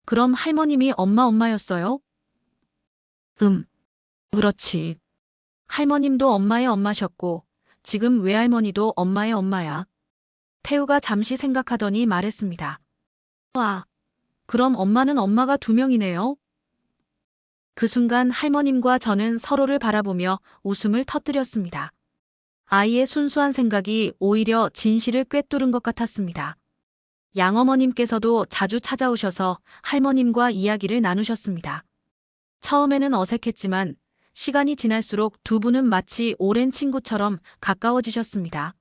그럼 할머님이 엄마였어요? 그렇지. 할머님도 엄마의 엄마셨고 지금 외할머니도 엄마의 엄마야. 태우가 잠시 생각하더니 말했습니다. 와, 그럼 엄마는 엄마가 2명이네요. 그 순간 할머님과 저는 서로를 바라보며 웃음을 터뜨렸습니다. 아이의 순수한 생각이 오히려 진실을 꿰뚫은 것 같았습니다. 양어머님께서도 자주 찾아오셔서 할머님과 이야기를 나누셨습니다. 처음에는 어색했지만 시간이 지날수록 2분은 마치 오랜 친구처럼 가까워지셨습니다.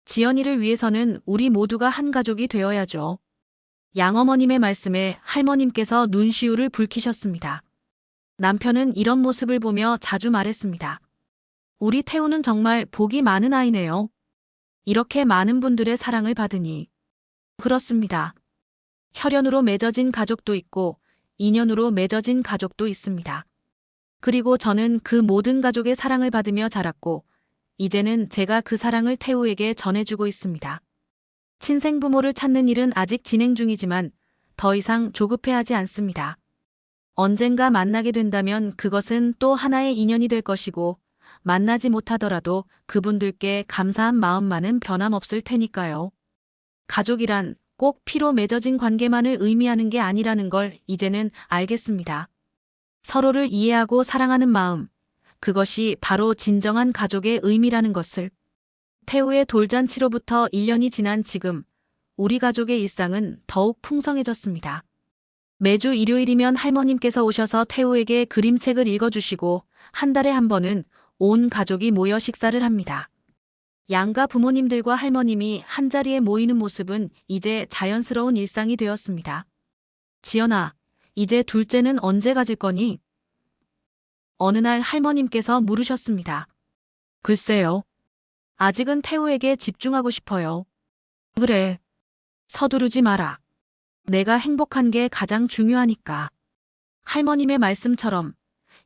지연이를 위해서는 우리 모두가 한 가족이 되어야죠. 양어머님의 말씀에 할머님께서 눈시울을 붉히셨습니다. 남편은 이런 모습을 보며 자주 말했습니다. 우리 태우는 정말 복이 많은 아이네요. 이렇게 많은 분들의 사랑을 받으니. 그렇습니다. 혈연으로 맺어진 가족도 있고 인연으로 맺어진 가족도 있습니다. 그리고 저는 그 모든 가족의 사랑을 받으며 자랐고 이제는 제가 그 사랑을 태우에게 전해주고 있습니다. 친생부모를 찾는 일은 아직 진행 중이지만 더 이상 조급해하지 않습니다. 언젠가 만나게 된다면 그것은 또 하나의 인연이 될 것이고 만나지 못하더라도 그분들께 감사한 마음만은 변함없을 테니까요. 가족이란 꼭 피로 맺어진 관계만을 의미하는 게 아니라는 걸 이제는 알겠습니다. 서로를 이해하고 사랑하는 마음, 그것이 바로 진정한 가족의 의미라는 것을. 태우의 돌잔치로부터 1년이 지난 지금 우리 가족의 일상은 더욱 풍성해졌습니다. 매주 일요일이면 할머님께서 오셔서 태우에게 그림책을 읽어주시고 한 달에 한 번은 온 가족이 모여 식사를 합니다. 양가 부모님들과 할머님이 한자리에 모이는 모습은 이제 자연스러운 일상이 되었습니다. 지연아, 이제 둘째는 언제 가질 거니? 어느 날 할머님께서 물으셨습니다. 글쎄요. 아직은 태우에게 집중하고 싶어요. 그래. 서두르지 마라. 내가 행복한 게 가장 중요하니까. 할머님의 말씀처럼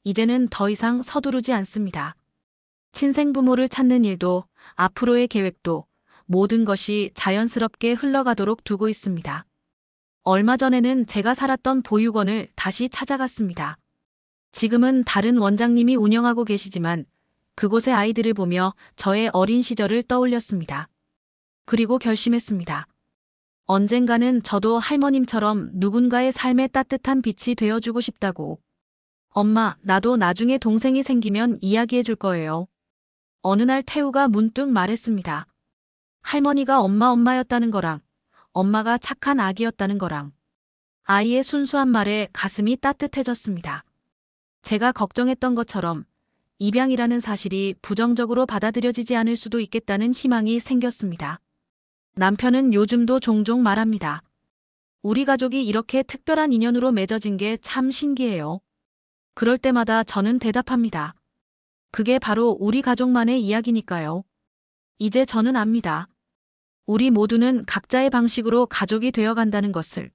이제는 더 이상 서두르지 않습니다. 친생부모를 찾는 일도 앞으로의 계획도 모든 것이 자연스럽게 흘러가도록 두고 있습니다. 얼마 전에는 제가 살았던 보육원을 다시 찾아갔습니다. 지금은 다른 원장님이 운영하고 계시지만 그곳의 아이들을 보며 저의 어린 시절을 떠올렸습니다. 그리고 결심했습니다. 언젠가는 저도 할머님처럼 누군가의 삶에 따뜻한 빛이 되어주고 싶다고. 엄마, 나도 나중에 동생이 생기면 이야기해 줄 거예요. 어느 날 태우가 문득 말했습니다. 할머니가 엄마였다는 거랑 엄마가 착한 아기였다는 거랑. 아이의 순수한 말에 가슴이 따뜻해졌습니다. 제가 걱정했던 것처럼 입양이라는 사실이 부정적으로 받아들여지지 않을 수도 있겠다는 희망이 생겼습니다. 남편은 요즘도 종종 말합니다. 우리 가족이 이렇게 특별한 인연으로 맺어진 게 참 신기해요. 그럴 때마다 저는 대답합니다. 그게 바로 우리 가족만의 이야기니까요. 이제 저는 압니다. 우리 모두는 각자의 방식으로 가족이 되어간다는 것을.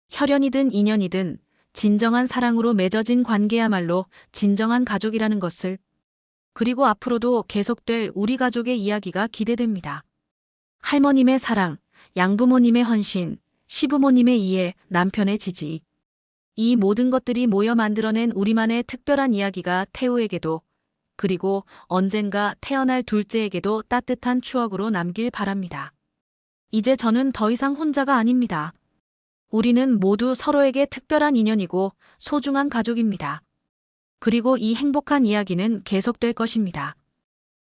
혈연이든 인연이든 진정한 사랑으로 맺어진 관계야말로 진정한 가족이라는 것을. 그리고 앞으로도 계속될 우리 가족의 이야기가 기대됩니다. 할머님의 사랑, 양부모님의 헌신, 시부모님의 이해, 남편의 지지. 이 모든 것들이 모여 만들어낸 우리만의 특별한 이야기가 태우에게도 그리고 언젠가 태어날 둘째에게도 따뜻한 추억으로 남길 바랍니다. 이제 저는 더 이상 혼자가 아닙니다. 우리는 모두 서로에게 특별한 인연이고 소중한 가족입니다. 그리고 이 행복한 이야기는 계속될 것입니다.